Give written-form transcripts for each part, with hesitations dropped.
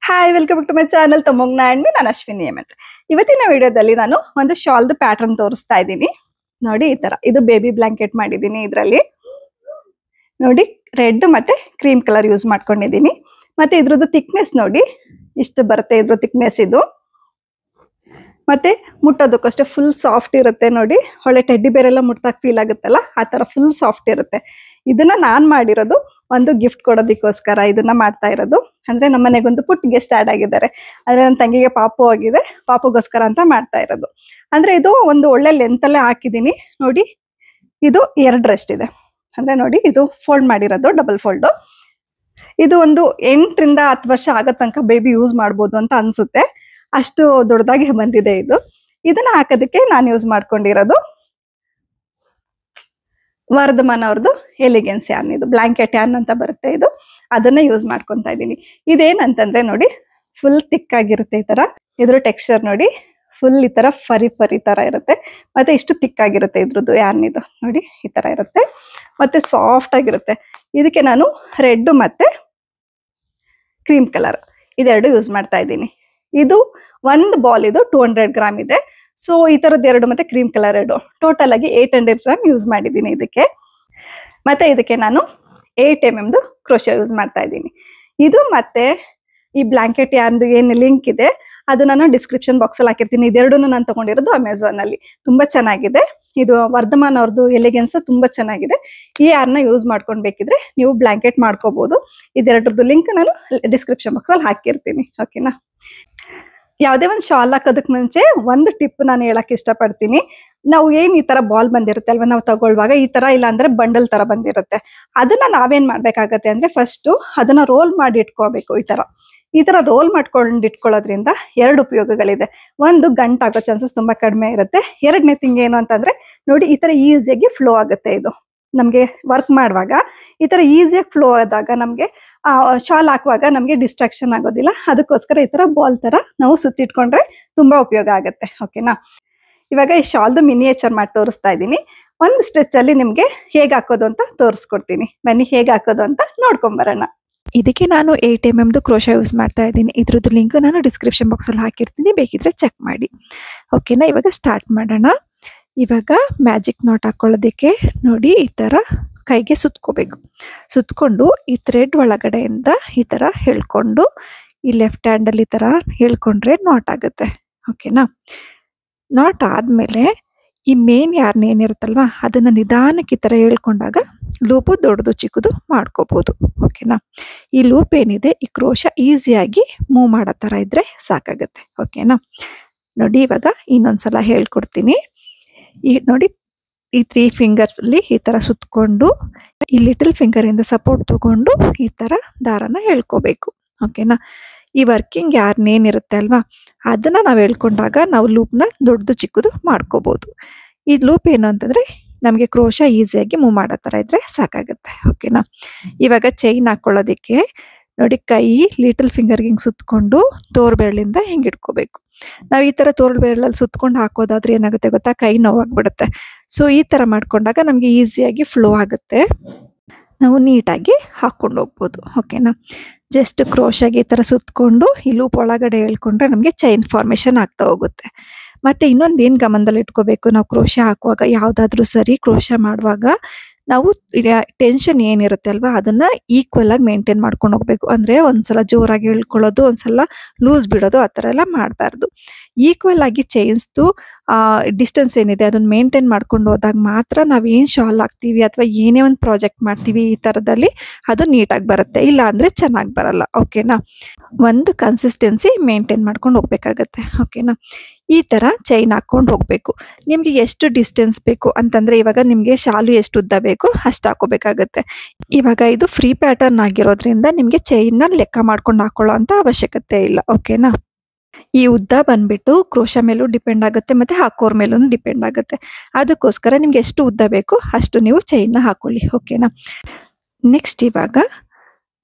Hi welcome to my channel Tamogna and me ನಾನು ಅಶ್ವಿನಿ ಅಂತ. ಇವತ್ತಿನ ವಿಡಿಯೋದಲ್ಲಿ ನಾನು ಒಂದು ಶಾಲ್ದು ಪ್ಯಾಟರ್ನ್ ತೋರಿಸ್ತಾ ಇದ್ದೀನಿ. ನೋಡಿ ಈ ತರ ಇದು ಬೇಬಿ ಬ್ಲಾಂಕೆಟ್ ಮಾಡಿದ್ದೀನಿ. ಇದರಲ್ಲಿ ನೋಡಿ ರೆಡ್ ಮತ್ತೆ ಕ್ರೀಮ್ ಕಲರ್ ಯೂಸ್ ಮಾಡ್ಕೊಂಡಿದ್ದೀನಿ. ಮತ್ತೆ ಇದ್ರದ್ದು ಥಿಕ್ನೆಸ್ ನೋಡಿ ಇಷ್ಟು ಬರುತ್ತೆ. ಇದ್ರ ಥಿಕ್ನೆಸ್ ಇದು ಮತ್ತೆ ಮುಟ್ಟೋದಕ್ಕಷ್ಟೇ ಫುಲ್ ಸಾಫ್ಟ್ ಇರುತ್ತೆ. ನೋಡಿ ಒಳ್ಳೆ ಟೆಡ್ಡಿ ಬೇರ್ ಎಲ್ಲ ಮುಟ್ಟಾಗ ಫೀಲ್ ಆಗುತ್ತಲ್ಲ, ಆ ತರ ಫುಲ್ ಸಾಫ್ಟ್ ಇರುತ್ತೆ. ಇದನ್ನ ನಾನ್ ಮಾಡಿರೋದು ಒಂದು ಗಿಫ್ಟ್ ಕೊಡೋದಕ್ಕೋಸ್ಕರ ಇದನ್ನ ಮಾಡ್ತಾ ಇರೋದು. ಅಂದ್ರೆ ನಮ್ಮ ಮನೆಗೊಂದು ಪುಟ್ ಗೆಸ್ಟ್ ಆಡ್ ಆಗಿದ್ದಾರೆ. ಅಂದ್ರೆ ನನ್ನ ತಂಗಿಗೆ ಪಾಪು ಆಗಿದೆ, ಪಾಪುಗೋಸ್ಕರ ಅಂತ ಮಾಡ್ತಾ ಇರೋದು. ಅಂದ್ರೆ ಇದು ಒಂದು ಒಳ್ಳೆ ಲೆಂತ್ ಅಲ್ಲೇ ಹಾಕಿದೀನಿ. ನೋಡಿ ಇದು 2 ರೆಸ್ಟ್ ಇದೆ. ಅಂದ್ರೆ ನೋಡಿ ಇದು ಫೋಲ್ಡ್ ಮಾಡಿರೋದು, ಡಬಲ್ ಫೋಲ್ಡ್. ಇದು ಒಂದು 8 ರಿಂದ 10 ವರ್ಷ ಆಗೋ ತನಕ ಬೇಬಿ ಯೂಸ್ ಮಾಡ್ಬೋದು ಅಂತ ಅನ್ಸುತ್ತೆ. ಅಷ್ಟು ದೊಡ್ಡದಾಗಿ ಬಂದಿದೆ ಇದು. ಇದನ್ನ ಹಾಕೋದಕ್ಕೆ ನಾನು ಯೂಸ್ ಮಾಡ್ಕೊಂಡಿರೋದು ವರ್ಧಮಾನ್ ಅವ್ರದ್ದು ಎಲಿಗೆನ್ಸ್ ಯಾನ್. ಇದು ಬ್ಲಾಂಕೆಟ್ ಯಾನ್ ಅಂತ ಬರುತ್ತೆ ಇದು. ಅದನ್ನ ಯೂಸ್ ಮಾಡ್ಕೊಂತಾ ಇದ್ದೀನಿ. ಇದೇನಂತಂದ್ರೆ ನೋಡಿ ಫುಲ್ ಥಿಕ್ ಆಗಿರುತ್ತೆ ಈ ತರ. ಇದ್ರ ಟೆಕ್ಸ್ಚರ್ ನೋಡಿ ಫುಲ್ ಈ ತರ ಫರಿ ತರ ಇರುತ್ತೆ. ಮತ್ತೆ ಇಷ್ಟು ಥಿಕ್ ಆಗಿರುತ್ತೆ ಇದ್ರದ್ದು ಯಾನ್. ಇದು ನೋಡಿ ಈ ತರ ಇರುತ್ತೆ ಮತ್ತೆ ಸಾಫ್ಟ್ ಆಗಿರುತ್ತೆ. ಇದಕ್ಕೆ ನಾನು ರೆಡ್ ಮತ್ತೆ ಕ್ರೀಮ್ ಕಲರ್ ಇದೆರಡು ಯೂಸ್ ಮಾಡ್ತಾ ಇದ್ದೀನಿ. ಇದು ಒಂದು ಬಾಲ್ ಇದು 200 ಗ್ರಾಮ್ ಇದೆ. ಸೊ ಈ ತರದ್ 2 ಮತ್ತೆ ಕ್ರೀಮ್ ಕಲರ್ 2 ಟೋಟಲ್ ಆಗಿ 800 ಗ್ರಾಮ್ ಯೂಸ್ ಮಾಡಿದ್ದೀನಿ ಇದಕ್ಕೆ. ಮತ್ತೆ ಇದಕ್ಕೆ ನಾನು 8 mm ಕ್ರೋಶೆ ಯೂಸ್ ಮಾಡ್ತಾ ಇದ್ದೀನಿ. ಇದು ಮತ್ತೆ ಈ ಬ್ಲಾಂಕೆಟ್ ಯಾರ್ದು ಏನು ಲಿಂಕ್ ಇದೆ ಅದು ನಾನು ಡಿಸ್ಕ್ರಿಪ್ಷನ್ ಬಾಕ್ಸ್ ಅಲ್ಲಿ ಹಾಕಿರ್ತೀನಿ. ಇದೆರಡನ್ನು ನಾನು ತಗೊಂಡಿರೋದು ಅಮೆಝಾನ್ ಅಲ್ಲಿ. ತುಂಬಾ ಚೆನ್ನಾಗಿದೆ. ಇದು ವರ್ಧಮಾನ್ ಅವ್ರದ್ದು ಎಲಿಗೆನ್ಸ್ ತುಂಬಾ ಚೆನ್ನಾಗಿದೆ. ಈ ಯಾರ್ನ ಯೂಸ್ ಮಾಡ್ಕೊಂಡ್ ಬೇಕಿದ್ರೆ ನೀವು ಬ್ಲಾಂಕೆಟ್ ಮಾಡ್ಕೋಬಹುದು. ಇದೆರಡರದ್ದು ಲಿಂಕ್ ನಾನು ಡಿಸ್ಕ್ರಿಪ್ಷನ್ ಬಾಕ್ಸ್ ಅಲ್ಲಿ ಹಾಕಿರ್ತೀನಿ. ಓಕೆನಾ. ಯಾವುದೇ ಒಂದು ಶಾಲ್ ಹಾಕೋದಕ್ಕೆ ಮುಂಚೆ ಒಂದು ಟಿಪ್ ನಾನು ಹೇಳಕ್ ಇಷ್ಟಪಡ್ತೀನಿ. ನಾವು ಏನ್ ಈ ತರ ಬಾಲ್ ಬಂದಿರುತ್ತೆ ಅಲ್ವಾ, ನಾವು ತಗೊಳ್ಳುವಾಗ ಈ ತರ ಇಲ್ಲ ಅಂದ್ರೆ ಬಂಡಲ್ ತರ ಬಂದಿರುತ್ತೆ. ಅದನ್ನ ನಾವೇನ್ ಮಾಡ್ಬೇಕಾಗತ್ತೆ ಅಂದ್ರೆ ಫಸ್ಟ್ ಅದನ್ನ ರೋಲ್ ಮಾಡಿ ಇಟ್ಕೋಬೇಕು. ಈ ತರ ರೋಲ್ ಮಾಡ್ಕೊಂಡು ಇಟ್ಕೊಳ್ಳೋದ್ರಿಂದ 2 ಉಪಯೋಗಗಳಿದೆ. ಒಂದು ಗಂಟಾಗೋ ಚಾನ್ಸಸ್ ತುಂಬಾ ಕಡಿಮೆ ಇರುತ್ತೆ. ಎರಡನೇ ಥಿಂಗ್ ಏನು ಅಂತಂದ್ರೆ ನೋಡಿ ಈ ತರ ಈಸಿಯಾಗಿ ಫ್ಲೋ ಆಗುತ್ತೆ. ಇದು ನಮ್ಗೆ ವರ್ಕ್ ಮಾಡುವಾಗ ಈ ತರ ಈಸಿಯಾಗಿ ಫ್ಲೋ ಆದಾಗ ನಮ್ಗೆ ಶಾಲ್ ಹಾಕುವಾಗ ನಮ್ಗೆ ಡಿಸ್ಟ್ರಾಕ್ಷನ್ ಆಗೋದಿಲ್ಲ. ಅದಕ್ಕೋಸ್ಕರ ಈ ತರ ಬಾಲ್ ತರ ನಾವು ಸುತ್ತಿಟ್ಕೊಂಡ್ರೆ ತುಂಬಾ ಉಪಯೋಗ ಆಗುತ್ತೆ. ಓಕೆನಾ. ಇವಾಗ ಈ ಶಾಲ್ದು ಮಿನಿಯೇಚರ್ ಮಾಡಿ ತೋರಿಸ್ತಾ ಇದ್ದೀನಿ. ಒಂದು ಸ್ಟಿಚ್ ಅಲ್ಲಿ ನಿಮ್ಗೆ ಹೇಗೆ ಹಾಕೋದು ಅಂತ ತೋರಿಸ್ಕೊಡ್ತೀನಿ. ಬನ್ನಿ ಹೇಗೆ ಹಾಕೋದು ಅಂತ ನೋಡ್ಕೊಂಬರೋಣ. ಇದಕ್ಕೆ ನಾನು 8 mm ಕ್ರೋಶಾ ಯೂಸ್ ಮಾಡ್ತಾ ಇದ್ದೀನಿ. ಇದ್ರದ್ದು ಲಿಂಕ್ ನಾನು ಡಿಸ್ಕ್ರಿಪ್ಷನ್ ಬಾಕ್ಸ್ ಅಲ್ಲಿ ಹಾಕಿರ್ತೀನಿ, ಬೇಕಿದ್ರೆ ಚೆಕ್ ಮಾಡಿ. ಓಕೆನಾ. ಇವಾಗ ಸ್ಟಾರ್ಟ್ ಮಾಡೋಣ. ಇವಾಗ ಮ್ಯಾಜಿಕ್ ನಾಟ್ ಹಾಕೊಳ್ಳೋದಕ್ಕೆ ನೋಡಿ ಈ ತರ ಕೈಗೆ ಸುತ್ಕೋಬೇಕು. ಸುತ್ಕೊಂಡು ಈ ಥ್ರೆಡ್ ಒಳಗಡೆಯಿಂದ ಈ ತರ ಹೇಳ್ಕೊಂಡು ಈ ಲೆಫ್ಟ್ ಹ್ಯಾಂಡ್ ಅಲ್ಲಿ ಈ ತರ ಹೇಳ್ಕೊಂಡ್ರೆ ನಾಟ್ ಆಗುತ್ತೆ. ಓಕೆನಾ. ನಾಟ್ ಆದ್ಮೇಲೆ ಈ ಮೇನ್ ಯಾರ್ನ ಏನಿರುತ್ತಲ್ವಾ ಅದನ್ನ ನಿಧಾನಕ್ಕೆ ಈ ತರ ಹೇಳ್ಕೊಂಡಾಗ ಲೂಪು ದೊಡ್ಡದು ಚಿಕ್ಕದು ಮಾಡ್ಕೋಬಹುದು. ಓಕೆನಾ. ಈ ಲೂಪ್ ಏನಿದೆ ಈ ಕ್ರೋಶ ಈಸಿಯಾಗಿ ಮೂವ್ ಮಾಡೋ ತರ ಇದ್ರೆ ಸಾಕಾಗತ್ತೆ. ಓಕೆನಾ. ನೋಡಿ ಇವಾಗ ಇನ್ನೊಂದ್ಸಲ ಹೇಳ್ಕೊಡ್ತೀನಿ. ಈ ನೋಡಿ ಈ 3 ಫಿಂಗರ್ಸ್ ಅಲ್ಲಿ ಈ ತರ ಸುತ್ಕೊಂಡು ಈ ಲಿಟಲ್ ಫಿಂಗರ್ ಇಂದ ಸಪೋರ್ಟ್ ತಗೊಂಡು ಈ ತರ ದಾರನ ಹೇಳ್ಕೋಬೇಕು. ಓಕೆನಾ. ಈ ವರ್ಕಿಂಗ್ ಯಾರ್ನೇನಿರುತ್ತೆ ಅಲ್ವಾ ಅದನ್ನ ನಾವು ಹೇಳ್ಕೊಂಡಾಗ ನಾವು ಲೂಪ್ನ ದೊಡ್ಡದು ಚಿಕ್ಕದು ಮಾಡ್ಕೋಬಹುದು. ಈ ಲೂಪ್ ಏನು ಅಂತಂದ್ರೆ ನಮಗೆ ಕ್ರೋಶ ಈಸಿಯಾಗಿ ಮೂವ್ ಮಾಡೋ ತರ ಇದ್ರೆ ಸಾಕಾಗುತ್ತೆ. ಓಕೆನಾ. ಇವಾಗ ಚೈನ್ ಹಾಕೊಳ್ಳೋದಿಕ್ಕೆ ನೋಡಿ ಕೈ ಲಿಟಲ್ ಫಿಂಗರ್ಗೆ ಹಿಂಗ್ ಸುತ್ಕೊಂಡು ತೋರ್ ಬೆರಳಿಂದ ಹಿಂಗ್ ಇಟ್ಕೋಬೇಕು. ನಾವ್ ಈ ತರ ತೋರ್ ಬೆರಳಲ್ಲಿ ಸುತ್ಕೊಂಡು ಹಾಕೋದಾದ್ರೆ ಏನಾಗುತ್ತೆ ಗೊತ್ತಾ, ಕೈ ನೋವಾಗ್ಬಿಡುತ್ತೆ. ಸೊ ಈ ತರ ಮಾಡ್ಕೊಂಡಾಗ ನಮ್ಗೆ ಈಸಿಯಾಗಿ ಫ್ಲೋ ಆಗುತ್ತೆ. ನಾವು ನೀಟಾಗಿ ಹಾಕೊಂಡು ಹೋಗ್ಬೋದು. ಓಕೆನಾ. ಜಸ್ಟ್ ಕ್ರೋಶಾಗಿ ಈ ತರ ಸುತ್ಕೊಂಡು ಈ ಲೂಪ್ ಒಳಗಡೆ ಹೇಳ್ಕೊಂಡ್ರೆ ನಮ್ಗೆ ಚೈನ್ ಫಾರ್ಮೇಶನ್ ಆಗ್ತಾ ಹೋಗುತ್ತೆ. ಮತ್ತೆ ಇನ್ನೊಂದು ಏನ್ ಗಮನದಲ್ಲಿ ಇಟ್ಕೋಬೇಕು, ನಾವು ಕ್ರೋಶ ಹಾಕುವಾಗ ಯಾವ್ದಾದ್ರು ಸರಿ ಕ್ರೋಶ ಮಾಡುವಾಗ ನಾವು ಟೆನ್ಷನ್ ಏನಿರುತ್ತೆ ಅಲ್ವಾ ಅದನ್ನ ಈಕ್ವಲ್ ಆಗಿ ಮೇಂಟೈನ್ ಮಾಡ್ಕೊಂಡು ಹೋಗ್ಬೇಕು. ಅಂದ್ರೆ ಒಂದ್ಸಲ ಜೋರಾಗಿ ಹೇಳ್ಕೊಳ್ಳೋದು, ಒಂದ್ಸಲ ಲೂಸ್ ಬಿಡೋದು, ಆ ತರ ಎಲ್ಲ ಮಾಡಬಾರ್ದು. ಈಕ್ವಲ್ ಆಗಿ ಚೈನ್ಸ್ದು ಡಿಸ್ಟೆನ್ಸ್ ಏನಿದೆ ಅದನ್ನ ಮೇಂಟೈನ್ ಮಾಡ್ಕೊಂಡು ಹೋದಾಗ ಮಾತ್ರ ನಾವ್ ಏನ್ ಶಾಲ್ ಹಾಕ್ತಿವಿ ಅಥವಾ ಏನೇ ಒಂದು ಪ್ರಾಜೆಕ್ಟ್ ಮಾಡ್ತೀವಿ ಈ ತರದಲ್ಲಿ ಅದು ನೀಟಾಗಿ ಬರುತ್ತೆ. ಇಲ್ಲ ಅಂದ್ರೆ ಚೆನ್ನಾಗಿ ಬರಲ್ಲ. ಓಕೆನಾ. ಒಂದು ಕನ್ಸಿಸ್ಟೆನ್ಸಿ ಮೇಂಟೈನ್ ಮಾಡ್ಕೊಂಡು ಹೋಗ್ಬೇಕಾಗತ್ತೆ. ಓಕೆನಾ. ಈ ತರ ಚೈನ್ ಹಾಕೊಂಡು ಹೋಗ್ಬೇಕು. ನಿಮ್ಗೆ ಎಷ್ಟು ಡಿಸ್ಟೆನ್ಸ್ ಬೇಕು ಅಂತಂದ್ರೆ ಇವಾಗ ನಿಮ್ಗೆ ಶಾಲು ಎಷ್ಟು ಉದ್ದ ಬೇಕು ಅಷ್ಟು ಹಾಕೋಬೇಕಾಗತ್ತೆ. ಇವಾಗ ಇದು ಫ್ರೀ ಪ್ಯಾಟರ್ನ್ ಆಗಿರೋದ್ರಿಂದ ನಿಮ್ಗೆ ಚೈನ್ ನ ಲೆಕ್ಕ ಮಾಡ್ಕೊಂಡು ಹಾಕೊಳ್ಳೋ ಅಂತ ಅವಶ್ಯಕತೆ ಇಲ್ಲ. ಓಕೆನಾ. ಈ ಉದ್ದ ಬಂದ್ಬಿಟ್ಟು ಕ್ರೋಶ ಮೇಲೂ ಡಿಪೆಂಡ್ ಆಗುತ್ತೆ ಮತ್ತೆ ಹಾಕೋರ್ ಮೇಲೂ ಡಿಪೆಂಡ್ ಆಗುತ್ತೆ. ಅದಕ್ಕೋಸ್ಕರ ನಿಮ್ಗೆ ಎಷ್ಟು ಉದ್ದ ಬೇಕು ಅಷ್ಟು ನೀವು ಚೈನ್ ನ ಹಾಕೊಳ್ಳಿ. ಓಕೆನಾ. ನೆಕ್ಸ್ಟ್ ಇವಾಗ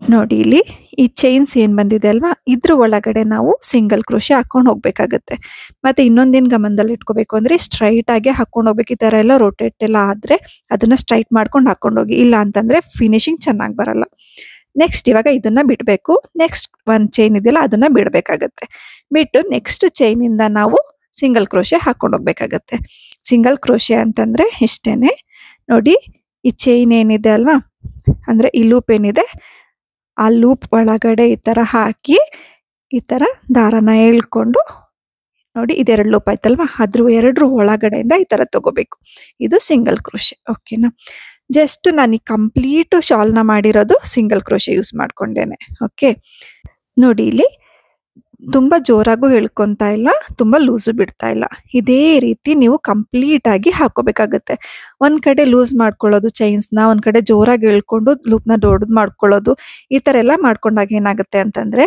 ನೋಡಿ ಇಲ್ಲಿ ಈ ಚೈನ್ಸ್ ಏನ್ ಬಂದಿದೆ ಅಲ್ವಾ ಇದ್ರ ಒಳಗಡೆ ನಾವು ಸಿಂಗಲ್ ಕ್ರೋಶೆ ಹಾಕೊಂಡು ಹೋಗ್ಬೇಕಾಗತ್ತೆ. ಮತ್ತೆ ಇನ್ನೊಂದೇನ್ ಗಮನದಲ್ಲಿ ಇಟ್ಕೋಬೇಕು ಅಂದ್ರೆ ಸ್ಟ್ರೈಟ್ ಆಗಿ ಹಾಕೊಂಡು ಹೋಗ್ಬೇಕು. ಈ ತರ ಎಲ್ಲ ರೊಟೇಟ್ ಎಲ್ಲ ಆದ್ರೆ ಅದನ್ನ ಸ್ಟ್ರೈಟ್ ಮಾಡ್ಕೊಂಡು ಹಾಕೊಂಡು ಹೋಗಿ, ಇಲ್ಲ ಅಂತಂದ್ರೆ ಫಿನಿಶಿಂಗ್ ಚೆನ್ನಾಗಿ ಬರಲ್ಲ. ನೆಕ್ಸ್ಟ್ ಇವಾಗ ಇದನ್ನ ಬಿಡಬೇಕು. ನೆಕ್ಸ್ಟ್ ಒಂದು ಚೈನ್ ಇದೆಯಲ್ಲ ಅದನ್ನ ಬಿಡಬೇಕಾಗತ್ತೆ. ಬಿಟ್ಟು ನೆಕ್ಸ್ಟ್ ಚೈನಿಂದ ನಾವು ಸಿಂಗಲ್ ಕ್ರೋಶೆ ಹಾಕೊಂಡು ಹೋಗ್ಬೇಕಾಗತ್ತೆ. ಸಿಂಗಲ್ ಕ್ರೋಶೆ ಅಂತಂದ್ರೆ ಇಷ್ಟೇನೆ. ನೋಡಿ ಈ ಚೈನ್ ಏನಿದೆ ಅಲ್ವಾ, ಅಂದ್ರೆ ಈ ಲೂಪ್ ಏನಿದೆ ಆ ಲೂಪ್ ಒಳಗಡೆ ಈ ತರ ಹಾಕಿ ಈ ತರ ದಾರನ ಎಳ್ಕೊಂಡು, ನೋಡಿ ಇದೆರಡು ಲೂಪ್ ಆಯ್ತಲ್ವಾ, ಅದ್ರ ಎರಡರ ಒಳಗಡೆಯಿಂದ ಈ ತರ ತಗೋಬೇಕು. ಇದು ಸಿಂಗಲ್ ಕ್ರೋಶೆ. ಓಕೆನಾ. ಜಸ್ಟ್ ನಾನು ಈ ಕಂಪ್ಲೀಟ್ ಶಾಲ್ನ ಮಾಡಿರೋದು ಸಿಂಗಲ್ ಕ್ರೋಶೆ ಯೂಸ್ ಮಾಡ್ಕೊಂಡೇನೆ. ಓಕೆ, ನೋಡಿ ಇಲ್ಲಿ ತುಂಬಾ ಜೋರಾಗೂ ಎಳ್ಕೊಂತಾ ಇಲ್ಲ, ತುಂಬಾ ಲೂಸು ಬಿಡ್ತಾ ಇಲ್ಲ. ಇದೇ ರೀತಿ ನೀವು ಕಂಪ್ಲೀಟ್ ಆಗಿ ಹಾಕೋಬೇಕಾಗತ್ತೆ. ಒಂದ್ ಕಡೆ ಲೂಸ್ ಮಾಡ್ಕೊಳ್ಳೋದು ಚೈನ್ಸ್ನ, ಒಂದ್ ಕಡೆ ಜೋರಾಗಿ ಎಳ್ಕೊಂಡು ಲೂಪ್ನ ದೊಡ್ಡದು ಮಾಡ್ಕೊಳ್ಳೋದು, ಈ ತರ ಎಲ್ಲ ಮಾಡ್ಕೊಂಡಾಗ ಏನಾಗುತ್ತೆ ಅಂತಂದ್ರೆ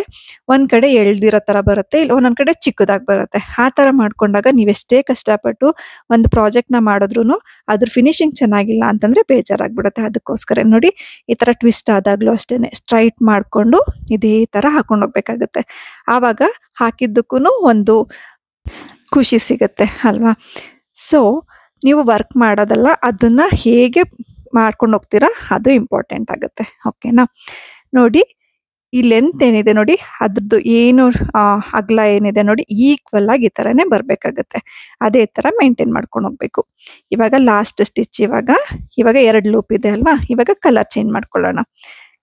ಒಂದ್ ಕಡೆ ಎಳ್ದಿರೋ ತರ ಬರುತ್ತೆ, ಇಲ್ಲ ಒಂದೊಂದ್ ಕಡೆ ಚಿಕ್ಕದಾಗಿ ಬರುತ್ತೆ. ಆ ತರ ಮಾಡ್ಕೊಂಡಾಗ ನೀವೆಷ್ಟೇ ಕಷ್ಟಪಟ್ಟು ಒಂದು ಪ್ರಾಜೆಕ್ಟ್ ನ ಮಾಡಿದ್ರು ಅದ್ರ ಫಿನಿಶಿಂಗ್ ಚೆನ್ನಾಗಿಲ್ಲ ಅಂತಂದ್ರೆ ಬೇಜಾರಾಗ್ಬಿಡುತ್ತೆ. ಅದಕ್ಕೋಸ್ಕರ ನೋಡಿ ಈ ತರ ಟ್ವಿಸ್ಟ್ ಆದಾಗ್ಲೂ ಅಷ್ಟೇನೆ ಸ್ಟ್ರೈಟ್ ಮಾಡ್ಕೊಂಡು ಇದೇ ತರ ಹಾಕೊಂಡು ಹೋಗ್ಬೇಕಾಗತ್ತೆ. ಆವಾಗ ಹಾಕಿದ್ದಕ್ಕೂ ಒಂದು ಖುಷಿ ಸಿಗುತ್ತೆ ಅಲ್ವಾ. ಸೊ ನೀವು ವರ್ಕ್ ಮಾಡೋದಲ್ಲ, ಅದನ್ನ ಹೇಗೆ ಮಾಡ್ಕೊಂಡು ಹೋಗ್ತೀರಾ ಅದು ಇಂಪಾರ್ಟೆಂಟ್ ಆಗುತ್ತೆ. ಓಕೆನಾ. ನೋಡಿ ಈ ಲೆಂತ್ ಏನಿದೆ ನೋಡಿ, ಅದ್ರದ್ದು ಏನು ಅಗಲ ಏನಿದೆ ನೋಡಿ ಈಕ್ವಲ್ ಆಗಿ ಈ ತರನೇ ಬರ್ಬೇಕಾಗತ್ತೆ. ಅದೇ ತರ ಮೇಂಟೈನ್ ಮಾಡ್ಕೊಂಡು ಹೋಗ್ಬೇಕು. ಇವಾಗ ಲಾಸ್ಟ್ ಸ್ಟಿಚ್, ಇವಾಗ 2 ಲೂಪ್ ಇದೆ ಅಲ್ವಾ, ಇವಾಗ ಕಲರ್ ಚೇಂಜ್ ಮಾಡ್ಕೊಳ್ಳೋಣ.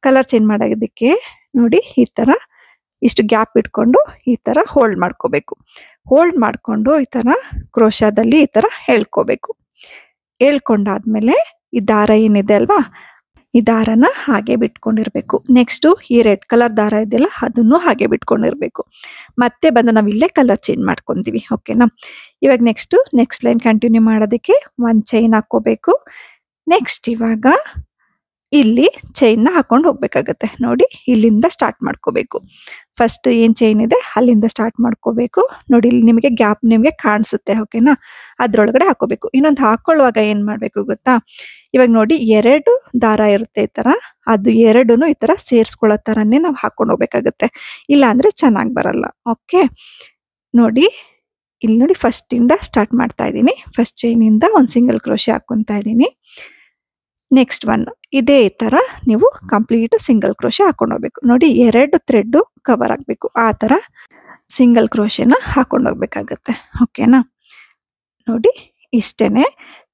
ಕಲರ್ ಚೇಂಜ್ ಮಾಡೋದಕ್ಕೆ ನೋಡಿ ಈ ತರ ಇಷ್ಟು ಗ್ಯಾಪ್ ಇಟ್ಕೊಂಡು ಈ ತರ ಹೋಲ್ಡ್ ಮಾಡ್ಕೋಬೇಕು. ಹೋಲ್ಡ್ ಮಾಡ್ಕೊಂಡು ಈ ತರ ಕ್ರೋಶಾದಲ್ಲಿ ಈ ತರ ಎಳ್ಕೋಬೇಕು. ಎಳ್ಕೊಂಡಾದ್ಮೇಲೆ ಈ ದಾರ ಏನಿದೆ ಅಲ್ವಾ, ಈ ದಾರನ ಹಾಗೆ ಬಿಟ್ಕೊಂಡಿರ್ಬೇಕು. ನೆಕ್ಸ್ಟ್ ಈ ರೆಡ್ ಕಲರ್ ದಾರ ಇದೆಯಲ್ಲ ಅದನ್ನು ಹಾಗೆ ಬಿಟ್ಕೊಂಡಿರ್ಬೇಕು. ಮತ್ತೆ ಬಂದು ನಾವು ಇಲ್ಲೇ ಕಲರ್ ಚೇಂಜ್ ಮಾಡ್ಕೊಂತೀವಿ. ಓಕೆನಾ. ಇವಾಗ ನೆಕ್ಸ್ಟ್ ಲೈನ್ ಕಂಟಿನ್ಯೂ ಮಾಡೋದಕ್ಕೆ ಒಂದು ಚೈನ್ ಹಾಕೋಬೇಕು. ನೆಕ್ಸ್ಟ್ ಇವಾಗ ಇಲ್ಲಿ ಚೈನ್ನ ಹಾಕೊಂಡು ಹೋಗ್ಬೇಕಾಗತ್ತೆ. ನೋಡಿ ಇಲ್ಲಿಂದ ಸ್ಟಾರ್ಟ್ ಮಾಡ್ಕೋಬೇಕು. ಫಸ್ಟ್ ಏನ್ ಚೈನ್ ಇದೆ ಅಲ್ಲಿಂದ ಸ್ಟಾರ್ಟ್ ಮಾಡ್ಕೋಬೇಕು. ನೋಡಿ ಇಲ್ಲಿ ನಿಮಗೆ ಗ್ಯಾಪ್ ನಿಮಗೆ ಕಾಣಿಸುತ್ತೆ. ಓಕೆನಾ. ಅದ್ರೊಳಗಡೆ ಹಾಕೋಬೇಕು. ಇನ್ನೊಂದು ಹಾಕೊಳ್ಳುವಾಗ ಏನ್ ಮಾಡ್ಬೇಕು ಗೊತ್ತಾ, ಇವಾಗ ನೋಡಿ 2 ದಾರ ಇರುತ್ತೆ ಈ ತರ, ಅದು 2ನು ಈ ತರ ಸೇರ್ಸ್ಕೊಳ್ಳೋ ತರನೇ ನಾವು ಹಾಕೊಂಡು ಹೋಗ್ಬೇಕಾಗತ್ತೆ. ಇಲ್ಲ ಅಂದ್ರೆ ಚೆನ್ನಾಗಿ ಬರಲ್ಲ. ಓಕೆ, ನೋಡಿ ಇಲ್ಲಿ ನೋಡಿ ಫಸ್ಟ್ ಇಂದ ಸ್ಟಾರ್ಟ್ ಮಾಡ್ತಾ ಇದ್ದೀನಿ. ಫಸ್ಟ್ ಚೈನ್ ಇಂದ ಒಂದು ಸಿಂಗಲ್ ಕ್ರೋಶೆ ಹಾಕೊಂತಾ ಇದ್ದೀನಿ. ನೆಕ್ಸ್ಟ್ ಒನ್ ಇದೇ ತರ ನೀವು ಕಂಪ್ಲೀಟ್ ಸಿಂಗಲ್ ಕ್ರೋಶೆ ಹಾಕೊಂಡು ಹೋಗ್ಬೇಕು. ನೋಡಿ 2 ಥ್ರೆಡ್ ಕವರ್ ಆಗ್ಬೇಕು, ಆ ತರ ಸಿಂಗಲ್ ಕ್ರೋಶೆನ ಹಾಕೊಂಡು ಹೋಗ್ಬೇಕಾಗತ್ತೆ. ಓಕೆನಾ. ನೋಡಿ ಇಷ್ಟೇನೆ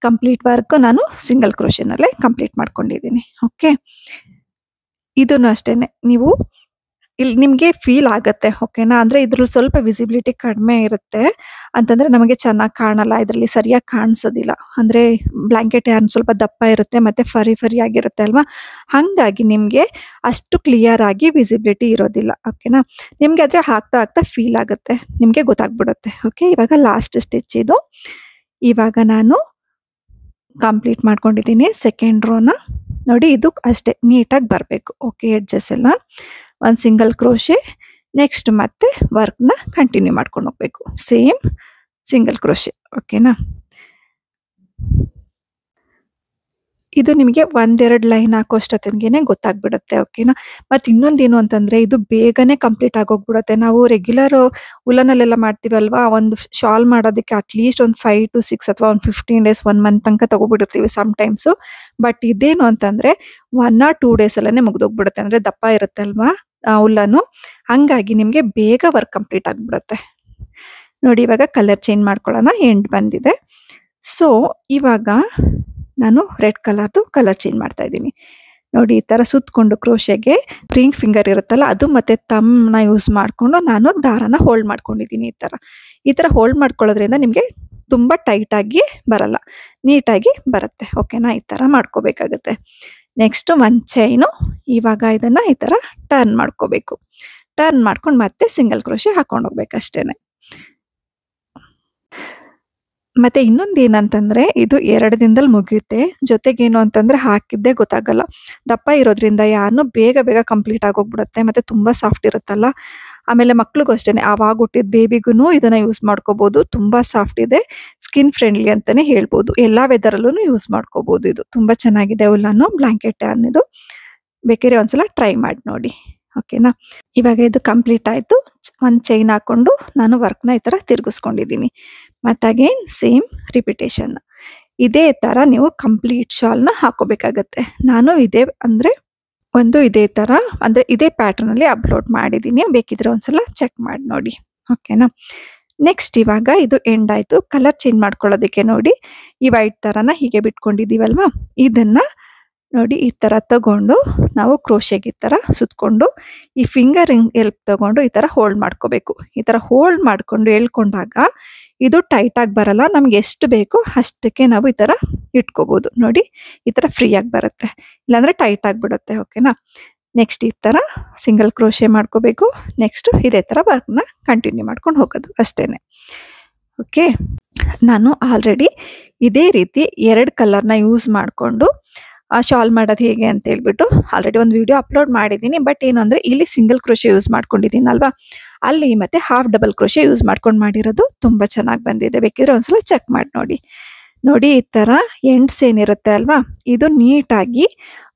ಕಂಪ್ಲೀಟ್ ವರ್ಕ್ ನಾನು ಸಿಂಗಲ್ ಕ್ರೋಶೆನಲ್ಲೇ ಕಂಪ್ಲೀಟ್ ಮಾಡ್ಕೊಂಡಿದ್ದೀನಿ. ಓಕೆ, ಇದನ್ನು ಅಷ್ಟೇನೆ ನೀವು ಇಲ್ಲಿ ನಿಮಗೆ ಫೀಲ್ ಆಗತ್ತೆ. ಓಕೆನಾ. ಅಂದ್ರೆ ಇದ್ರಲ್ಲಿ ಸ್ವಲ್ಪ ವಿಸಿಬಿಲಿಟಿ ಕಡಿಮೆ ಇರುತ್ತೆ ಅಂತಂದ್ರೆ ನಮಗೆ ಚೆನ್ನಾಗಿ ಕಾಣಲ್ಲ, ಇದರಲ್ಲಿ ಸರಿಯಾಗಿ ಕಾಣಿಸೋದಿಲ್ಲ. ಅಂದ್ರೆ ಬ್ಲಾಂಕೆಟ್ ಯಾರು ಸ್ವಲ್ಪ ದಪ್ಪ ಇರುತ್ತೆ ಮತ್ತೆ ಫರಿ ಆಗಿರುತ್ತೆ ಅಲ್ವಾ, ಹಂಗಾಗಿ ನಿಮ್ಗೆ ಅಷ್ಟು ಕ್ಲಿಯರ್ ಆಗಿ ವಿಸಿಬಿಲಿಟಿ ಇರೋದಿಲ್ಲ. ಓಕೆನಾ. ನಿಮ್ಗೆ ಆದ್ರೆ ಹಾಕ್ತಾ ಫೀಲ್ ಆಗುತ್ತೆ, ನಿಮ್ಗೆ ಗೊತ್ತಾಗ್ಬಿಡುತ್ತೆ. ಓಕೆ, ಇವಾಗ ಲಾಸ್ಟ್ ಸ್ಟಿಚ್ ಇದು. ಇವಾಗ ನಾನು ಕಂಪ್ಲೀಟ್ ಮಾಡ್ಕೊಂಡಿದ್ದೀನಿ ಸೆಕೆಂಡ್ ರೋನ. ನೋಡಿ ಇದು ಅಷ್ಟೇ ನೀಟಾಗಿ ಬರಬೇಕು. ಓಕೆ, ಎಡ್ಜಸ್ ಎಲ್ಲ ಒಂದು ಸಿಂಗಲ್ ಕ್ರೋಶೆ. ನೆಕ್ಸ್ಟ್ ಮತ್ತೆ ವರ್ಕ್ನ ಕಂಟಿನ್ಯೂ ಮಾಡ್ಕೊಂಡು ಹೋಗ್ಬೇಕು, ಸೇಮ್ ಸಿಂಗಲ್ ಕ್ರೋಶೆ. ಓಕೆನಾ. ಇದು ನಿಮಗೆ 1-2 ಲೈನ್ ಹಾಕೋಷ್ಟೊತ್ತಿಗೆ ಗೊತ್ತಾಗ್ಬಿಡುತ್ತೆ. ಓಕೆನಾ. ಮತ್ತೆ ಇನ್ನೊಂದೇನು ಅಂತಂದ್ರೆ ಇದು ಬೇಗನೆ ಕಂಪ್ಲೀಟ್ ಆಗೋಗ್ಬಿಡುತ್ತೆ. ನಾವು ರೆಗ್ಯುಲರ್ ಉಲನಲ್ಲೆಲ್ಲ ಮಾಡ್ತೀವಲ್ವಾ, ಒಂದು ಶಾಲ್ ಮಾಡೋದಕ್ಕೆ ಅಟ್ಲೀಸ್ಟ್ ಒಂದು 5 to 6 ಅಥವಾ ಒಂದು 15 days 1 month ತನಕ ತಗೋಬಿಟ್ಟಿರ್ತೀವಿ ಸಮ್ಟೈಮ್ಸು. ಬಟ್ ಇದೇನು ಅಂತಂದ್ರೆ 1 or 2 days ಅಲ್ಲೇ ಮುಗ್ದೋಗ್ಬಿಡುತ್ತೆ. ಅಂದ್ರೆ ದಪ್ಪ ಇರುತ್ತೆ ಅಲ್ವಾ ಉಲ್ಲನು, ಹಂಗಾಗಿ ನಿಮ್ಗೆ ಬೇಗ ವರ್ಕ್ ಕಂಪ್ಲೀಟ್ ಆಗ್ಬಿಡುತ್ತೆ. ನೋಡಿ ಇವಾಗ ಕಲರ್ ಚೇಂಜ್ ಮಾಡ್ಕೊಳ್ಳೋಣ, ಎಂಡ್ ಬಂದಿದೆ. ಸೊ ಇವಾಗ ನಾನು ರೆಡ್ ಕಲರ್ದು ಕಲರ್ ಚೇಂಜ್ ಮಾಡ್ತಾ ಇದ್ದೀನಿ. ನೋಡಿ ಈ ತರ ಸುತ್ತಕೊಂಡು ಕ್ರೋಶೆಗೆ ರಿಂಗ್ ಫಿಂಗರ್ ಇರುತ್ತಲ್ಲ ಅದು ಮತ್ತೆ ತಮ್ನ ಯೂಸ್ ಮಾಡ್ಕೊಂಡು ನಾನು ದಾರನ ಹೋಲ್ಡ್ ಮಾಡ್ಕೊಂಡಿದ್ದೀನಿ. ಈ ತರ ಹೋಲ್ಡ್ ಮಾಡ್ಕೊಳ್ಳೋದ್ರಿಂದ ನಿಮ್ಗೆ ತುಂಬಾ ಟೈಟ್ ಆಗಿ ಬರಲ್ಲ, ನೀಟಾಗಿ ಬರುತ್ತೆ. ಓಕೆನಾ. ಈ ತರ ಮಾಡ್ಕೋಬೇಕಾಗತ್ತೆ. ನೆಕ್ಸ್ಟ್ ಒಂದು ಚೈನು. ಇವಾಗ ಇದನ್ನ ಈ ತರ ಟರ್ನ್ ಮಾಡ್ಕೋಬೇಕು. ಟರ್ನ್ ಮಾಡ್ಕೊಂಡು ಮತ್ತೆ ಸಿಂಗಲ್ ಕ್ರೋಶೆ ಹಾಕೊಂಡು ಹೋಗ್ಬೇಕು ಅಷ್ಟೇನೆ. ಮತ್ತೆ ಇನ್ನೊಂದು ಏನಂತಂದ್ರೆ ಇದು 2 ದಿನದಲ್ಲಿ ಮುಗಿಯುತ್ತೆ. ಜೊತೆಗೇನು ಅಂತಂದ್ರೆ ಹಾಕಿದ್ದೆ ಗೊತ್ತಾಗಲ್ಲ. ದಪ್ಪ ಇರೋದ್ರಿಂದ ಯಾರನ್ನು ಬೇಗ ಕಂಪ್ಲೀಟ್ ಆಗೋಗ್ಬಿಡುತ್ತೆ. ಮತ್ತೆ ತುಂಬಾ ಸಾಫ್ಟ್ ಇರುತ್ತಲ್ಲ. ಆಮೇಲೆ ಮಕ್ಳಿಗೂ ಅಷ್ಟೇನೆ, ಆವಾಗ ಹುಟ್ಟಿದ ಬೇಬಿಗೂ ಇದನ್ನ ಯೂಸ್ ಮಾಡ್ಕೋಬಹುದು. ತುಂಬಾ ಸಾಫ್ಟ್ ಇದೆ, ಸ್ಕಿನ್ ಫ್ರೆಂಡ್ಲಿ ಅಂತಾನೆ ಹೇಳ್ಬೋದು. ಎಲ್ಲಾ ವೆದರಲ್ಲೂ ಯೂಸ್ ಮಾಡ್ಕೋಬಹುದು. ಇದು ತುಂಬಾ ಚೆನ್ನಾಗಿದೆ ಉಲ್ಲನ್ನು ಬ್ಲಾಂಕೆಟ್ ಅನ್ನೋದು. ಬೇಕಾದ್ರೆ ಒಂದ್ಸಲ ಟ್ರೈ ಮಾಡಿ ನೋಡಿ. ಓಕೆನಾ. ಇವಾಗ ಇದು ಕಂಪ್ಲೀಟ್ ಆಯ್ತು. ಒಂದು ಚೈನ್ ಹಾಕೊಂಡು ನಾನು ವರ್ಕ್ನ ಈ ತರ ತಿರ್ಗಿಸ್ಕೊಂಡಿದ್ದೀನಿ. ಮತ್ತೆ ಅಗೇನ್ ಸೇಮ್ ರಿಪಿಟೇಷನ್. ಇದೇ ತರ ನೀವು ಕಂಪ್ಲೀಟ್ ಶಾಲ್ನ ಹಾಕೋಬೇಕಾಗತ್ತೆ. ನಾನು ಇದೇ ಅಂದ್ರೆ ಒಂದು ಇದೇ ತರ ಅಂದ್ರೆ ಇದೇ ಪ್ಯಾಟರ್ನ್ ಅಲ್ಲಿ ಅಪ್ಲೋಡ್ ಮಾಡಿದೀನಿ, ಬೇಕಿದ್ರೆ ಒಂದ್ಸಲ ಚೆಕ್ ಮಾಡಿ ನೋಡಿ. ಓಕೆನಾ. ನೆಕ್ಸ್ಟ್ ಇವಾಗ ಇದು ಎಂಡ್ ಆಯ್ತು. ಕಲರ್ ಚೇಂಜ್ ಮಾಡ್ಕೊಳ್ಳೋದಕ್ಕೆ ನೋಡಿ ಈ ವೈಟ್ ತರನ ಹೀಗೆ ಬಿಟ್ಕೊಂಡಿದೀವಲ್ವಾ, ಇದನ್ನ ನೋಡಿ ಈ ತರ ತಗೊಂಡು ನಾವು ಕ್ರೋಶೆಗೆ ಈ ತರ ಸುತ್ಕೊಂಡು ಈ ಫಿಂಗರಿಂಗ್ ಎಲ್ಪ್ ತಗೊಂಡು ಈ ತರ ಹೋಲ್ಡ್ ಮಾಡ್ಕೋಬೇಕು. ಈ ತರ ಹೋಲ್ಡ್ ಮಾಡ್ಕೊಂಡು ಎಳ್ಕೊಂಡಾಗ ಇದು ಟೈಟ್ ಆಗಿ ಬರಲ್ಲ, ನಮ್ಗೆ ಎಷ್ಟು ಬೇಕು ಅಷ್ಟಕ್ಕೆ ನಾವು ಈ ತರ ಇಟ್ಕೋಬಹುದು. ನೋಡಿ ಈ ತರ ಫ್ರೀ ಆಗಿ ಬರುತ್ತೆ, ಇಲ್ಲಾಂದ್ರೆ ಟೈಟ್ ಆಗಿಬಿಡುತ್ತೆ. ಓಕೆನಾ. ನೆಕ್ಸ್ಟ್ ಈ ತರ ಸಿಂಗಲ್ ಕ್ರೋಶೆ ಮಾಡ್ಕೋಬೇಕು. ನೆಕ್ಸ್ಟ್ ಇದೇ ತರ ವರ್ಕ್ನ ಕಂಟಿನ್ಯೂ ಮಾಡ್ಕೊಂಡು ಹೋಗೋದು ಅಷ್ಟೇನೆ. ಓಕೆ, ನಾನು ಆಲ್ರೆಡಿ ಇದೇ ರೀತಿ 2 ಕಲರ್ನ ಯೂಸ್ ಮಾಡಿಕೊಂಡು ಶಾಲ್ ಮಾಡೋದು ಹೇಗೆ ಅಂತ ಹೇಳ್ಬಿಟ್ಟು ಆಲ್ರೆಡಿ ಒಂದು ವಿಡಿಯೋ ಅಪ್ಲೋಡ್ ಮಾಡಿದ್ದೀನಿ. ಬಟ್ ಏನು ಅಂದರೆ ಇಲ್ಲಿ ಸಿಂಗಲ್ ಕ್ರೋಶೆ ಯೂಸ್ ಮಾಡ್ಕೊಂಡಿದ್ದೀನಲ್ವಾ, ಅಲ್ಲಿ ಮತ್ತೆ ಹಾಫ್ ಡಬಲ್ ಕ್ರೋಶೆ ಯೂಸ್ ಮಾಡ್ಕೊಂಡು ಮಾಡಿರೋದು ತುಂಬ ಚೆನ್ನಾಗಿ ಬಂದಿದೆ. ಬೇಕಿದ್ರೆ ಒಂದ್ಸಲ ಚೆಕ್ ಮಾಡಿ ನೋಡಿ. ನೋಡಿ ಈ ಥರ ಎಂಡ್ಸ್ ಏನಿರುತ್ತೆ ಅಲ್ವಾ, ಇದು ನೀಟಾಗಿ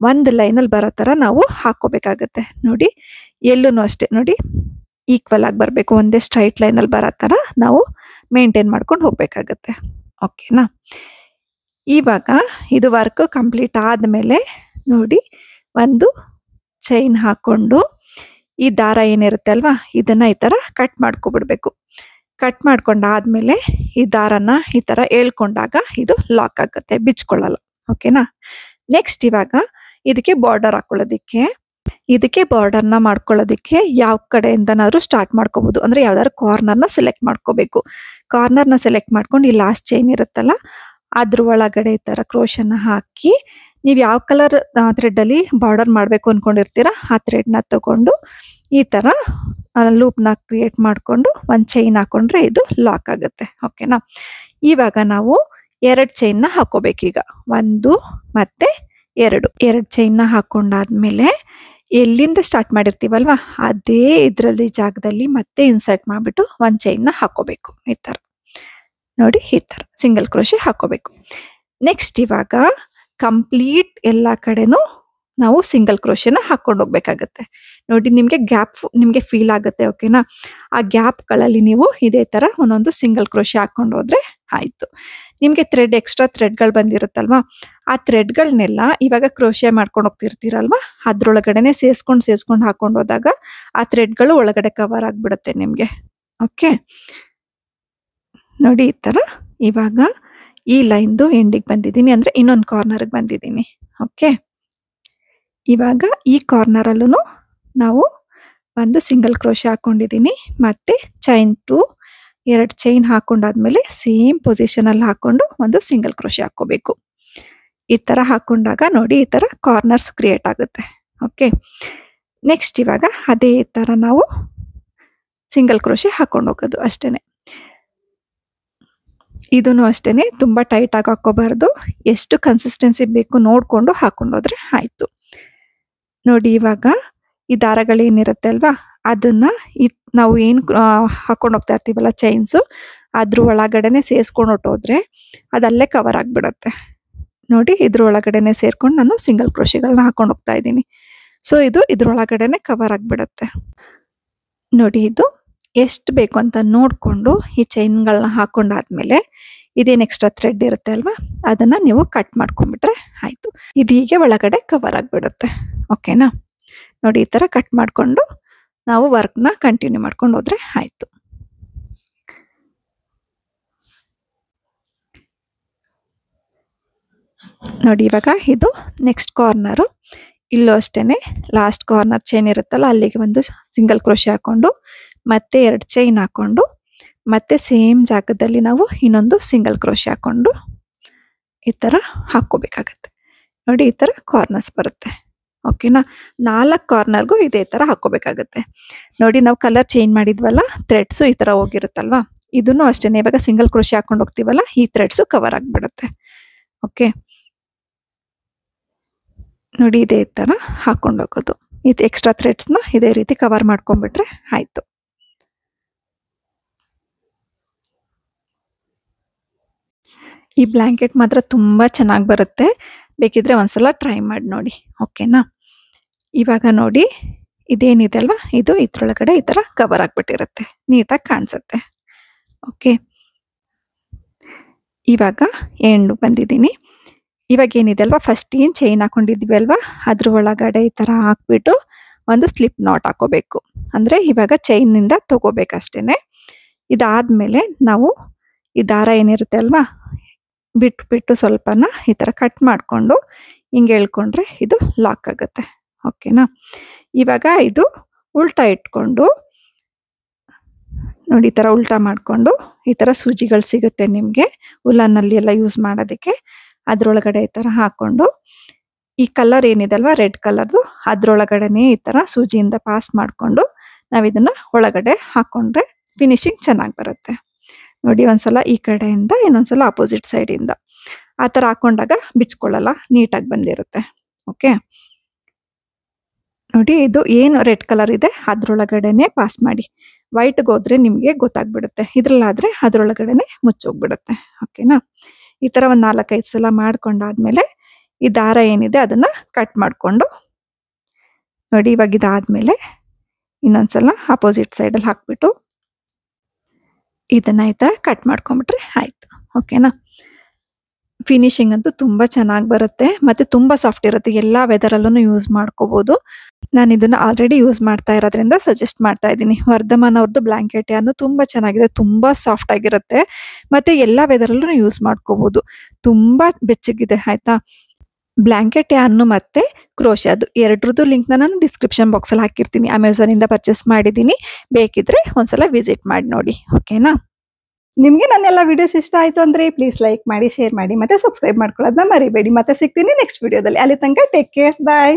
ಒಂದು ಲೈನಲ್ಲಿ ಬರೋ ಥರ ನಾವು ಹಾಕೋಬೇಕಾಗತ್ತೆ. ನೋಡಿ ಎಲ್ಲೂ ಅಷ್ಟೇ ನೋಡಿ ಈಕ್ವಲ್ ಆಗಿ ಬರಬೇಕು, ಒಂದೇ ಸ್ಟ್ರೈಟ್ ಲೈನಲ್ಲಿ ಬರೋ ಥರ ನಾವು ಮೇಂಟೈನ್ ಮಾಡ್ಕೊಂಡು ಹೋಗ್ಬೇಕಾಗತ್ತೆ. ಓಕೆನಾ. ಇವಾಗ ಇದು ವರ್ಕ್ ಕಂಪ್ಲೀಟ್ ಆದಮೇಲೆ ನೋಡಿ ಒಂದು ಚೈನ್ ಹಾಕೊಂಡು ಈ ದಾರ ಏನಿರುತ್ತೆ ಅಲ್ವಾ, ಇದನ್ನ ಈ ಥರ ಕಟ್ ಮಾಡ್ಕೊಬಿಡ್ಬೇಕು. ಕಟ್ ಮಾಡ್ಕೊಂಡಾದ್ಮೇಲೆ ಈ ದಾರನ ಈ ಥರ ಎಳ್ಕೊಂಡಾಗ ಇದು ಲಾಕ್ ಆಗುತ್ತೆ, ಬಿಚ್ಕೊಳ್ಳಲ್ಲ. ಓಕೆನಾ. ನೆಕ್ಸ್ಟ್ ಇವಾಗ ಇದಕ್ಕೆ ಬಾರ್ಡರ್ ಹಾಕೊಳ್ಳೋದಿಕ್ಕೆ, ಇದಕ್ಕೆ ಬಾರ್ಡರ್ನ ಮಾಡ್ಕೊಳ್ಳೋದಿಕ್ಕೆ ಯಾವ ಕಡೆಯಿಂದನಾದ್ರೂ ಸ್ಟಾರ್ಟ್ ಮಾಡ್ಕೋಬಹುದು. ಅಂದ್ರೆ ಯಾವ್ದಾದ್ರು ಕಾರ್ನರ್ನ ಸೆಲೆಕ್ಟ್ ಮಾಡ್ಕೋಬೇಕು. ಕಾರ್ನರ್ನ ಸೆಲೆಕ್ಟ್ ಮಾಡ್ಕೊಂಡು ಈ ಲಾಸ್ಟ್ ಚೈನ್ ಇರುತ್ತಲ್ಲ ಅದ್ರ ಒಳಗಡೆ ಈ ತರ ಕ್ರೋಶನ ಹಾಕಿ, ನೀವು ಯಾವ ಕಲರ್ ಥ್ರೆಡ್ ಅಲ್ಲಿ ಬಾರ್ಡರ್ ಮಾಡ್ಬೇಕು ಅನ್ಕೊಂಡಿರ್ತೀರಾ ಆ ಥ್ರೆಡ್ನ ತಗೊಂಡು ಈ ತರ ಲೂಪ್ನ ಕ್ರಿಯೇಟ್ ಮಾಡ್ಕೊಂಡು ಒಂದು ಚೈನ್ ಹಾಕೊಂಡ್ರೆ ಇದು ಲಾಕ್ ಆಗುತ್ತೆ. ಓಕೆನಾ. ಇವಾಗ ನಾವು 2 ಚೈನ್ನ ಹಾಕೋಬೇಕೀಗ, 1 ಮತ್ತೆ 2 ಚೈನ್ನ ಹಾಕೊಂಡಾದ್ಮೇಲೆ ಎಲ್ಲಿಂದ ಸ್ಟಾರ್ಟ್ ಮಾಡಿರ್ತೀವಲ್ವಾ ಅದೇ ಇದರಲ್ಲಿ ಜಾಗದಲ್ಲಿ ಮತ್ತೆ ಇನ್ಸರ್ಟ್ ಮಾಡ್ಬಿಟ್ಟು ಒಂದು ಚೈನ್ನ ಹಾಕೋಬೇಕು. ಈ ತರ ನೋಡಿ ಈ ತರ ಸಿಂಗಲ್ ಕ್ರೋಶೆ ಹಾಕೋಬೇಕು. ನೆಕ್ಸ್ಟ್ ಇವಾಗ ಕಂಪ್ಲೀಟ್ ಎಲ್ಲ ಕಡೆನೂ ನಾವು ಸಿಂಗಲ್ ಕ್ರೋಶೆನ ಹಾಕೊಂಡು ಹೋಗ್ಬೇಕಾಗತ್ತೆ. ನೋಡಿ ನಿಮ್ಗೆ ಫೀಲ್ ಆಗುತ್ತೆ. ಓಕೆನಾ. ಆ ಗ್ಯಾಪ್ಗಳಲ್ಲಿ ನೀವು ಇದೇ ತರ ಒಂದೊಂದು ಸಿಂಗಲ್ ಕ್ರೋಶೆ ಹಾಕೊಂಡು ಹೋದ್ರೆ ಆಯ್ತು. ನಿಮ್ಗೆ ಎಕ್ಸ್ಟ್ರಾ ಥ್ರೆಡ್ಗಳು ಬಂದಿರುತ್ತಲ್ವಾ, ಆ ಥ್ರೆಡ್ಗಳನ್ನೆಲ್ಲ ಇವಾಗ ಕ್ರೋಶೆ ಮಾಡ್ಕೊಂಡು ಹೋಗ್ತಿರ್ತೀರಲ್ವಾ, ಅದ್ರೊಳಗಡೆನೆ ಸೇರ್ಸ್ಕೊಂಡು ಹಾಕೊಂಡು ಹೋದಾಗ ಆ ಥ್ರೆಡ್ಗಳು ಒಳಗಡೆ ಕವರ್ ಆಗ್ಬಿಡುತ್ತೆ ನಿಮ್ಗೆ. ಓಕೆ. ನೋಡಿ ಈ ತರ ಇವಾಗ ಈ ಲೈನ್ದು ಎಂಡಿಗೆ ಬಂದಿದ್ದೀನಿ, ಅಂದ್ರೆ ಇನ್ನೊಂದು ಕಾರ್ನರ್ಗೆ ಬಂದಿದ್ದೀನಿ. ಓಕೆ. ಇವಾಗ ಈ ಕಾರ್ನರಲ್ಲೂ ನಾವು ಒಂದು ಸಿಂಗಲ್ ಕ್ರೋಶೆ ಹಾಕೊಂಡಿದ್ದೀನಿ, ಮತ್ತೆ ಚೈನ್ 2 ಚೈನ್ ಹಾಕೊಂಡಾದ್ಮೇಲೆ ಸೇಮ್ ಪೊಸಿಷನ್ ಅಲ್ಲಿ ಹಾಕೊಂಡು ಒಂದು ಸಿಂಗಲ್ ಕ್ರೋಶೆ ಹಾಕೋಬೇಕು. ಈ ತರ ಹಾಕೊಂಡಾಗ ನೋಡಿ ಈ ತರ ಕಾರ್ನರ್ಸ್ ಕ್ರಿಯೇಟ್ ಆಗುತ್ತೆ. ಓಕೆ. ನೆಕ್ಸ್ಟ್ ಇವಾಗ ಅದೇ ತರ ನಾವು ಸಿಂಗಲ್ ಕ್ರೋಶೆ ಹಾಕೊಂಡು ಹೋಗೋದು ಅಷ್ಟೇನೆ. ಇದನ್ನು ಅಷ್ಟೇನೆ ತುಂಬಾ ಟೈಟ್ ಆಗಿ ಹಾಕೋಬಾರ್ದು, ಎಷ್ಟು ಕನ್ಸಿಸ್ಟೆನ್ಸಿ ಬೇಕು ನೋಡ್ಕೊಂಡು ಹಾಕೊಂಡೋದ್ರೆ ಆಯ್ತು. ನೋಡಿ ಇವಾಗ ಈ ದಾರಗಳೇನಿರುತ್ತೆ ಅಲ್ವಾ ಅದನ್ನ ನಾವು ಏನು ಹಾಕೊಂಡು ಹೋಗ್ತಾ ಇರ್ತೀವಲ್ಲ ಚೈನ್ಸು, ಅದ್ರ ಒಳಗಡೆನೆ ಸೇರ್ಸ್ಕೊಂಡು ಹೊಟ್ಟೋದ್ರೆ ಅದಲ್ಲೇ ಕವರ್ ಆಗ್ಬಿಡತ್ತೆ. ನೋಡಿ ಇದ್ರ ಒಳಗಡೆನೆ ಸೇರ್ಕೊಂಡು ನಾನು ಸಿಂಗಲ್ ಕ್ರೋಶೆಗಳನ್ನ ಹಾಕೊಂಡು ಹೋಗ್ತಾ ಇದ್ದೀನಿ. ಸೊ ಇದು ಇದ್ರೊಳಗಡೆನೆ ಕವರ್ ಆಗ್ಬಿಡತ್ತೆ. ನೋಡಿ ಇದು ಎಷ್ಟು ಬೇಕು ಅಂತ ನೋಡ್ಕೊಂಡು ಈ ಚೈನ್ಗಳನ್ನ ಹಾಕೊಂಡಾದ್ಮೇಲೆ ಇದೇನು ಎಕ್ಸ್ಟ್ರಾ ಥ್ರೆಡ್ ಇರುತ್ತೆ ಅಲ್ವಾ ಅದನ್ನ ನೀವು ಕಟ್ ಮಾಡ್ಕೊಂಡ್ಬಿಟ್ರೆ ಆಯ್ತು. ಇದು ಹೀಗೆ ಒಳಗಡೆ ಕವರ್ ಆಗ್ಬಿಡುತ್ತೆ. ಓಕೆನಾ. ನೋಡಿ ಈ ತರ ಕಟ್ ಮಾಡ್ಕೊಂಡು ನಾವು ವರ್ಕ್ನ ಕಂಟಿನ್ಯೂ ಮಾಡ್ಕೊಂಡು ಹೋದ್ರೆ ಆಯ್ತು. ನೋಡಿ ಇವಾಗ ಇದು ನೆಕ್ಸ್ಟ್ ಕಾರ್ನರು. ಇಲ್ಲೂ ಅಷ್ಟೇನೆ ಲಾಸ್ಟ್ ಕಾರ್ನರ್ ಚೈನ್ ಇರುತ್ತಲ್ಲ ಅಲ್ಲಿಗೆ ಒಂದು ಸಿಂಗಲ್ ಕ್ರೋಶೆ ಹಾಕೊಂಡು ಮತ್ತೆ 2 ಚೈನ್ ಹಾಕೊಂಡು ಮತ್ತೆ ಸೇಮ್ ಜಾಗದಲ್ಲಿ ನಾವು ಇನ್ನೊಂದು ಸಿಂಗಲ್ ಕ್ರೋಶೆ ಹಾಕೊಂಡು ಈ ತರ ಹಾಕೋಬೇಕಾಗತ್ತೆ. ನೋಡಿ ಈ ತರ ಕಾರ್ನರ್ಸ್ ಬರುತ್ತೆ. ಓಕೆನಾ. 4 ಕಾರ್ನರ್ಗೂ ಇದೇ ತರ ಹಾಕೋಬೇಕಾಗತ್ತೆ. ನೋಡಿ ನಾವು ಕಲರ್ ಚೇಂಜ್ ಮಾಡಿದ್ವಲ್ಲ, ಥ್ರೆಡ್ಸು ಈ ತರ ಹೋಗಿರುತ್ತಲ್ವಾ, ಇದನ್ನು ಅಷ್ಟೇನೆ ಇವಾಗ ಸಿಂಗಲ್ ಕ್ರೋಶೆ ಹಾಕೊಂಡು ಹೋಗ್ತೀವಲ್ಲ ಈ ಥ್ರೆಡ್ಸು ಕವರ್ ಆಗ್ಬಿಡುತ್ತೆ. ಓಕೆ. ನೋಡಿ ಇದೇ ತರ ಹಾಕೊಂಡು ಹೋಗೋದು. ಇದು ಎಕ್ಸ್ಟ್ರಾ ಥ್ರೆಡ್ಸ್ನ ಇದೇ ರೀತಿ ಕವರ್ ಮಾಡ್ಕೊಂಡ್ಬಿಟ್ರೆ ಆಯ್ತು. ಈ ಬ್ಲ್ಯಾಂಕೆಟ್ ಮಾತ್ರ ತುಂಬಾ ಚೆನ್ನಾಗಿ ಬರುತ್ತೆ, ಬೇಕಿದ್ರೆ ಒಂದ್ಸಲ ಟ್ರೈ ಮಾಡಿ ನೋಡಿ. ಓಕೆನಾ. ಇವಾಗ ನೋಡಿ ಇದೇನಿದೆ ಅಲ್ವಾ ಇದು ಇದ್ರೊಳಗಡೆ ಈ ತರ ಕವರ್ ಆಗ್ಬಿಟ್ಟಿರುತ್ತೆ, ನೀಟಾಗಿ ಕಾಣಿಸುತ್ತೆ. ಓಕೆ. ಇವಾಗ ಎಂಡ್ ಬಂದಿದ್ದೀನಿ. ಇವಾಗ ಏನಿದೆ ಅಲ್ವಾ, ಫಸ್ಟ್ ಏನು ಚೈನ್ ಹಾಕೊಂಡಿದ್ವಿ ಅಲ್ವಾ, ಅದ್ರ ಒಳಗಡೆ ಈ ಥರ ಹಾಕ್ಬಿಟ್ಟು ಒಂದು ಸ್ಲಿಪ್ ನಾಟ್ ಹಾಕೋಬೇಕು. ಅಂದರೆ ಇವಾಗ ಚೈನಿಂದ ತಗೋಬೇಕಷ್ಟೇನೆ. ಇದಾದ್ಮೇಲೆ ನಾವು ಈ ದಾರ ಏನಿರುತ್ತೆ ಅಲ್ವಾ, ಬಿಟ್ಟು ಸ್ವಲ್ಪನ ಈ ಥರ ಕಟ್ ಮಾಡಿಕೊಂಡು ಹಿಂಗೆ ಎಳ್ಕೊಂಡ್ರೆ ಇದು ಲಾಕ್ ಆಗುತ್ತೆ. ಓಕೆನಾ? ಇವಾಗ ಇದು ಉಲ್ಟಾ ಇಟ್ಕೊಂಡು ನೋಡಿ, ಈ ಥರ ಉಲ್ಟಾ ಮಾಡಿಕೊಂಡು ಈ ಥರ ಸೂಜಿಗಳು ಸಿಗುತ್ತೆ ನಿಮಗೆ ಉಲ್ಲನ್ನಲ್ಲಿ ಎಲ್ಲ ಯೂಸ್ ಮಾಡೋದಕ್ಕೆ. ಅದ್ರೊಳಗಡೆ ಈ ಥರ ಹಾಕ್ಕೊಂಡು ಈ ಕಲರ್ ಏನಿದೆ ಅಲ್ವಾ, ರೆಡ್ ಕಲರ್ದು, ಅದ್ರೊಳಗಡೆನೆ ಈ ಥರ ಸೂಜಿಯಿಂದ ಪಾಸ್ ಮಾಡಿಕೊಂಡು ನಾವು ಇದನ್ನ ಒಳಗಡೆ ಹಾಕ್ಕೊಂಡ್ರೆ ಫಿನಿಶಿಂಗ್ ಚೆನ್ನಾಗಿ ಬರುತ್ತೆ. ನೋಡಿ, ಒಂದ್ಸಲ ಈ ಕಡೆಯಿಂದ, ಇನ್ನೊಂದ್ಸಲ ಆಪೋಸಿಟ್ ಸೈಡಿಂದ ಆ ಥರ ಹಾಕೊಂಡಾಗ ಬಿಚ್ಕೊಳ್ಳಲ್ಲ, ನೀಟಾಗಿ ಬಂದಿರುತ್ತೆ. ಓಕೆ ನೋಡಿ, ಇದು ಏನು ರೆಡ್ ಕಲರ್ ಇದೆ ಅದ್ರೊಳಗಡೆನೆ ಪಾಸ್ ಮಾಡಿ. ವೈಟ್ಗೆ ಹೋದ್ರೆ ನಿಮಗೆ ಗೊತ್ತಾಗ್ಬಿಡುತ್ತೆ, ಇದ್ರಲ್ಲಾದ್ರೆ ಅದ್ರೊಳಗಡೆನೆ ಮುಚ್ಚೋಗ್ಬಿಡುತ್ತೆ. ಓಕೆನಾ? ಈ ಥರ ಒಂದು 4-5 ಸಲ ಮಾಡ್ಕೊಂಡಾದ್ಮೇಲೆ ಈ ದಾರ ಏನಿದೆ ಅದನ್ನ ಕಟ್ ಮಾಡಿಕೊಂಡು ನೋಡಿ, ಇವಾಗ ಇದಾದ್ಮೇಲೆ ಇನ್ನೊಂದ್ಸಲ ಆಪೋಸಿಟ್ ಸೈಡಲ್ಲಿ ಹಾಕ್ಬಿಟ್ಟು ಇದನ್ನ ಈ ಥರ ಕಟ್ ಮಾಡ್ಕೊಂಡ್ಬಿಟ್ರೆ ಆಯ್ತು. ಓಕೆನಾ? ಫಿನಿಶಿಂಗ್ ಅಂತೂ ತುಂಬ ಚೆನ್ನಾಗಿ ಬರುತ್ತೆ ಮತ್ತು ತುಂಬ ಸಾಫ್ಟ್ ಇರುತ್ತೆ. ಎಲ್ಲ ವೆದರಲ್ಲೂ ಯೂಸ್ ಮಾಡ್ಕೋಬೋದು. ನಾನು ಇದನ್ನ ಆಲ್ರೆಡಿ ಯೂಸ್ ಮಾಡ್ತಾ ಇರೋದ್ರಿಂದ ಸಜೆಸ್ಟ್ ಮಾಡ್ತಾ ಇದ್ದೀನಿ. ವರ್ಧಮಾನ್ ಅವ್ರದ್ದು ಬ್ಲಾಂಕೆಟ್ ಯಾನು ತುಂಬ ಚೆನ್ನಾಗಿದೆ, ತುಂಬ ಸಾಫ್ಟ್ ಆಗಿರುತ್ತೆ ಮತ್ತು ಎಲ್ಲ ವೆದರಲ್ಲೂ ಯೂಸ್ ಮಾಡ್ಕೋಬೋದು. ತುಂಬ ಬೆಚ್ಚಗಿದೆ. ಆಯ್ತಾ? ಬ್ಲಾಂಕೆಟ್ ಯಾನು ಮತ್ತು ಕ್ರೋಶೆ ಅದು ಎರಡ್ರದ್ದು ಲಿಂಕ್ನ ನಾನು ಡಿಸ್ಕ್ರಿಪ್ಷನ್ ಬಾಕ್ಸಲ್ಲಿ ಹಾಕಿರ್ತೀನಿ. ಅಮೆಝಾನಿಂದ ಪರ್ಚೇಸ್ ಮಾಡಿದ್ದೀನಿ, ಬೇಕಿದ್ರೆ ಒಂದ್ಸಲ ವಿಸಿಟ್ ಮಾಡಿ ನೋಡಿ. ಓಕೆನಾ? ನಿಮಗೆ ನನ್ನೆಲ್ಲ ವಿಡಿಯೋಸ್ ಇಷ್ಟ ಆಯ್ತು ಅಂದ್ರೆ ಪ್ಲೀಸ್ ಲೈಕ್ ಮಾಡಿ, ಶೇರ್ ಮಾಡಿ, ಮತ್ತೆ ಸಬ್ಸ್ಕ್ರೈಬ್ ಮಾಡ್ಕೊಳ್ಳೋದನ್ನ ಮರಿಬೇಡಿ. ಮತ್ತೆ ಸಿಗ್ತೀನಿ ನೆಕ್ಸ್ಟ್ ವಿಡಿಯೋದಲ್ಲಿ. ಅಲ್ಲಿ ತನಕ ಟೇಕ್ ಕೇರ್, ಬಾಯ್.